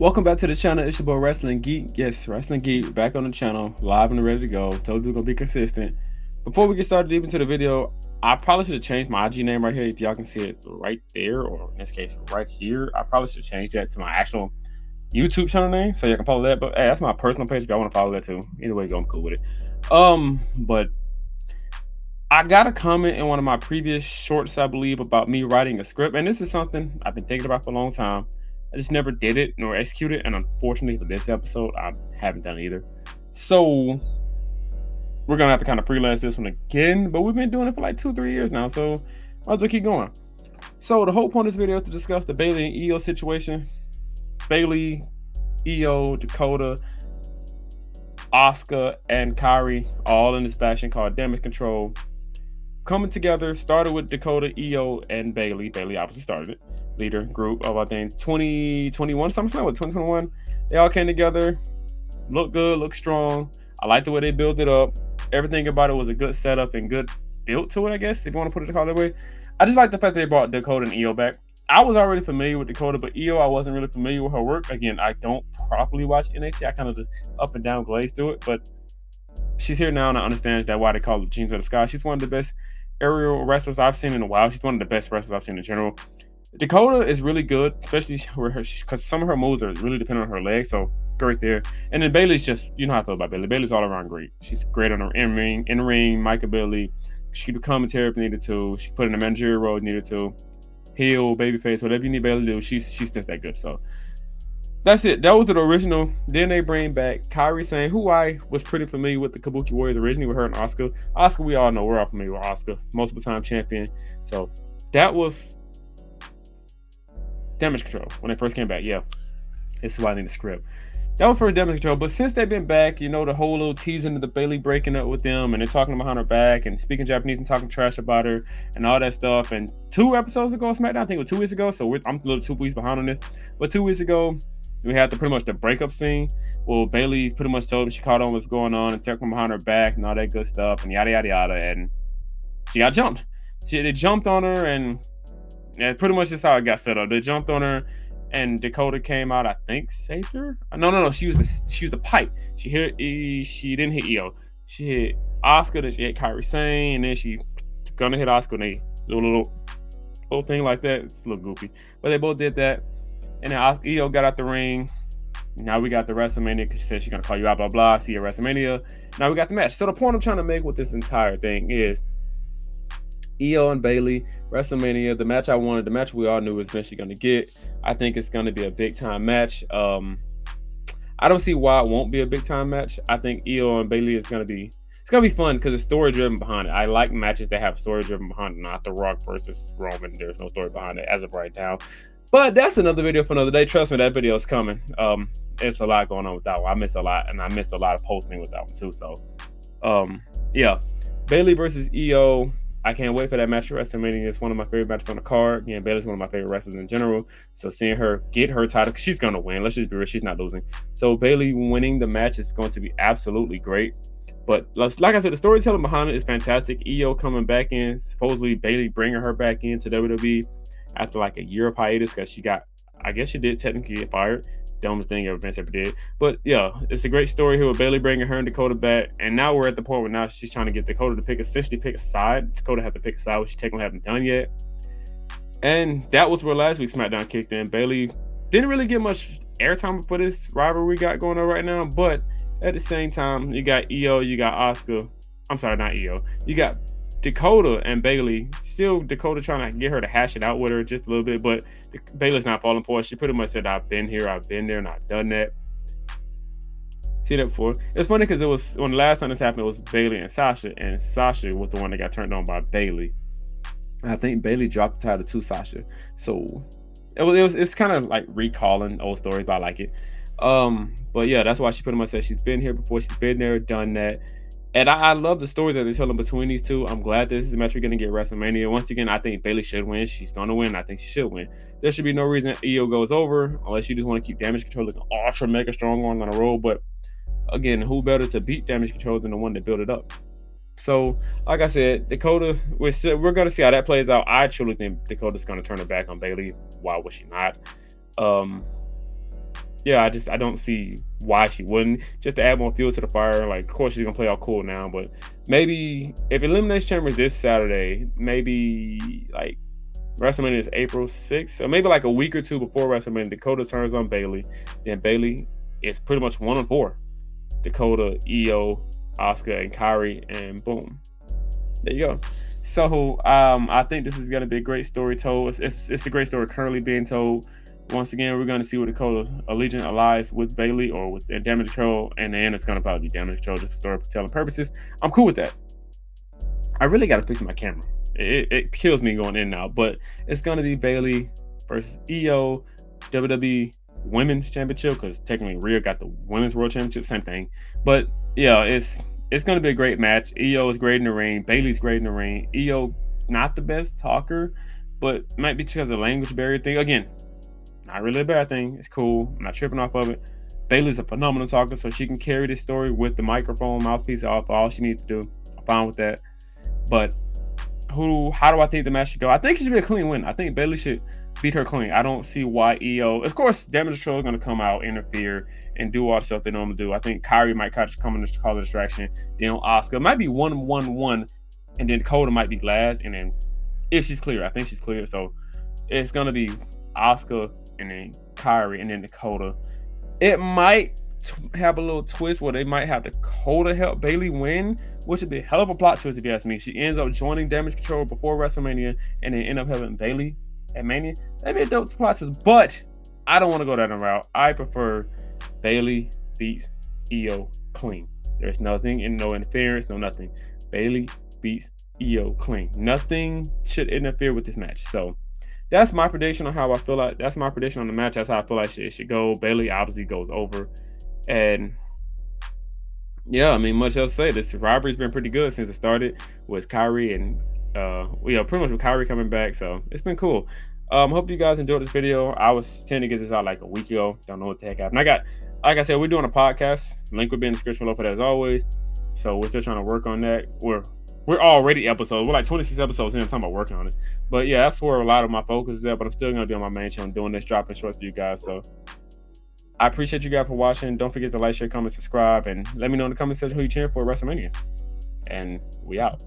Welcome back to the channel. It's your boy Wrestling Geek. Yes, Wrestling Geek back on the channel, live and ready to go. Told you we're gonna be consistent. Before we get started deep into the video, I probably should have changed my IG name right here. If y'all can see it right there, or in this case, right here, I probably should change that to my actual YouTube channel name so you can follow that. But hey, that's my personal page if y'all want to follow that too. Either way, I'm cool with it. But I got a comment in one of my previous shorts, I believe, about me writing a script, and this is something I've been thinking about for a long time. I just never did it nor executed, and unfortunately for this episode, I haven't done it either. So we're gonna have to kind of freelance this one again, but we've been doing it for like 2-3 years now, so might as well keep going. So the whole point of this video is to discuss the Bayley and Iyo situation. Bayley, Iyo, Dakota, Asuka, and Kairi, all in this fashion called Damage Control, coming together. Started with Dakota, Iyo, and Bayley. Bayley obviously started it. Leader group of, I think, 2021 SummerSlam with 2021. They all came together. Looked good, looked strong. I like the way they built it up. Everything about it was a good setup and good build to it, I guess, if you want to put it that way. I just like the fact they brought Dakota and Iyo back. I was already familiar with Dakota, but Iyo, I wasn't really familiar with her work. Again, I don't properly watch NXT. I kind of just up and down glaze through it, but she's here now, and I understand that why they call it Jeans of the Sky. She's one of the best aerial wrestlers I've seen in a while. She's one of the best wrestlers I've seen in general. Dakota is really good, especially because some of her moves are really dependent on her legs, so great there. And then Bayley's just, you know how I feel about Bayley. Bayley's all around great. She's great on her in-ring, mic ability. She could do commentary if needed to. She put in a managerial role if needed to. Heel, babyface, whatever you need Bayley to do, she's just that good. So that's it. That was the original. Then they bring back Kairi Sane, who I was pretty familiar with the Kabuki Warriors originally with her and Asuka. Asuka, we all know, we're all familiar with Asuka, multiple time champion. So that was Damage Control when they first came back. Yeah, this is why I need the script. That was for Damage Control. But since they've been back, you know, the whole little teasing of the Bayley breaking up with them, and they're talking behind her back and speaking Japanese and talking trash about her and all that stuff. And 2 episodes ago, SmackDown, I think it was 2 weeks ago, so I'm a little 2 weeks behind on this. But 2 weeks ago, we had pretty much the breakup scene. Well, Bayley pretty much told him she caught on what's going on and talking behind her back and all that good stuff and yada yada yada. And she got jumped. They jumped on her, and pretty much just how it got set up. They jumped on her, and Dakota came out, I think, saved her. No. She was the pipe. She didn't hit Iyo. She hit Asuka, then she hit Kairi Sane, and then she gonna hit Asuka. And they little thing like that. It's a little goofy, but they both did that. And then Iyo got out the ring. Now we got the WrestleMania because she said she's gonna call you out, blah blah. See you at WrestleMania. Now we got the match. So the point I'm trying to make with this entire thing is Iyo and Bayley, WrestleMania, the match I wanted, the match we all knew was eventually going to get. I think it's going to be a big time match. I don't see why it won't be a big time match. I think Iyo and Bayley is going to be, it's going to be fun because it's story driven behind it. I like matches that have story driven behind it, not The Rock versus Roman. There's no story behind it as of right now. But that's another video for another day. Trust me, that video is coming. It's a lot going on with that one. I missed a lot, and I missed a lot of posting with that one too. So, yeah, Bayley versus Iyo. I can't wait for that match at WrestleMania. It's one of my favorite matches on the card. Again, Bayley's one of my favorite wrestlers in general. So seeing her get her title, because she's going to win. Let's just be real, she's not losing. So Bayley winning the match is going to be absolutely great. But like I said, the storytelling behind it is fantastic. Iyo coming back in, supposedly Bayley bringing her back into WWE after like a year of hiatus because she got, I guess she did technically get fired. Dumbest thing Vince ever did. But yeah, it's a great story here with Bayley bringing her and Dakota back. And now we're at the point where now she's trying to get Dakota to essentially pick a side. Dakota had to pick a side, which she technically hasn't done yet. And that was where last week's SmackDown kicked in. Bayley didn't really get much airtime for this rivalry we got going on right now. But at the same time, you got Iyo, you got Asuka. I'm sorry, not Iyo. You got Dakota and Bayley. Still Dakota trying to get her to hash it out with her just a little bit, but Bayley's not falling for it. She pretty much said, I've been here, I've been there, and I've done that. See that before? It's funny because it was, when the last time this happened, it was Bayley and Sasha was the one that got turned on by Bayley. And I think Bayley dropped the title to Sasha. So it's kind of like recalling old stories, but I like it. But yeah, that's why she pretty much said she's been here before, she's been there, done that. And I love the stories that they're telling between these two. I'm glad this is a match we're going to get at WrestleMania. Once again, I think Bayley should win. She's going to win. I think she should win. There should be no reason Iyo goes over unless you just want to keep Damage Control looking ultra mega strong on a roll. But again, who better to beat Damage Control than the one that built it up? So, like I said, Dakota, we're going to see how that plays out. I truly think Dakota's going to turn her back on Bayley. Why would she not? yeah, I don't see why she wouldn't. Just to add more fuel to the fire. Like, of course, she's gonna play all cool now, but maybe if Elimination Chamber is this Saturday, maybe like WrestleMania is April 6th, so maybe like a week or two before WrestleMania, Dakota turns on Bayley. Then Bayley is pretty much 1-4. Dakota, Iyo, Asuka, and Kairi, and boom, there you go. So I think this is gonna be a great story told. It's a great story currently being told. Once again, we're gonna see what Dakota Allegiant allies with Bayley or with Damage Control, and then it's gonna probably be Damage Control just for storytelling purposes. I'm cool with that. I really gotta fix my camera. It kills me going in and out, but it's gonna be Bayley versus Iyo, WWE Women's Championship, because technically Rhea got the Women's World Championship, same thing. But yeah, it's gonna be a great match. Iyo is great in the ring. Bayley's great in the ring. Iyo not the best talker, but might be because of the language barrier thing. Again, not really a bad thing. It's cool. I'm not tripping off of it. Bayley's a phenomenal talker, so she can carry this story with the microphone, mouthpiece off. All she needs to do. I'm fine with that. But how do I think the match should go? I think it should be a clean win. I think Bayley should beat her clean. I don't see why Iyo. Of course, Damage Control is going to come out, interfere, and do all the stuff they normally do. I think Kairi might come in to cause a distraction. Then Asuka might be 1-1-1, and then Dakota might be last. And then if she's clear, I think she's clear. So it's going to be Asuka and then Kairi and then Dakota. It might have a little twist where they might have Dakota help Bayley win, which would be a hell of a plot twist if you ask me. She ends up joining Damage Control before WrestleMania and then end up having Bayley at Mania. That'd be a dope plot twist, but I don't want to go that route. I prefer Bayley beats Iyo clean. There's nothing and no interference, no nothing. Bayley beats Iyo clean. Nothing should interfere with this match. So that's my prediction on how I feel like. That's my prediction on the match. That's how I feel like it should go. Bayley obviously goes over. And yeah, I mean, much else to say. This rivalry's been pretty good since it started with Kairi and pretty much with Kairi coming back. So it's been cool. Hope you guys enjoyed this video. I was trying to get this out like a week ago. Don't know what the heck happened. Like I said, we're doing a podcast. Link will be in the description below for that as always. So we're still trying to work on that. We're already episodes. We're like 26 episodes in. I'm talking about working on it. But yeah, that's where a lot of my focus is at. But I'm still gonna be on my main channel doing this, dropping shorts for you guys. So I appreciate you guys for watching. Don't forget to like, share, comment, subscribe, and let me know in the comment section who you cheering for at WrestleMania. And we out.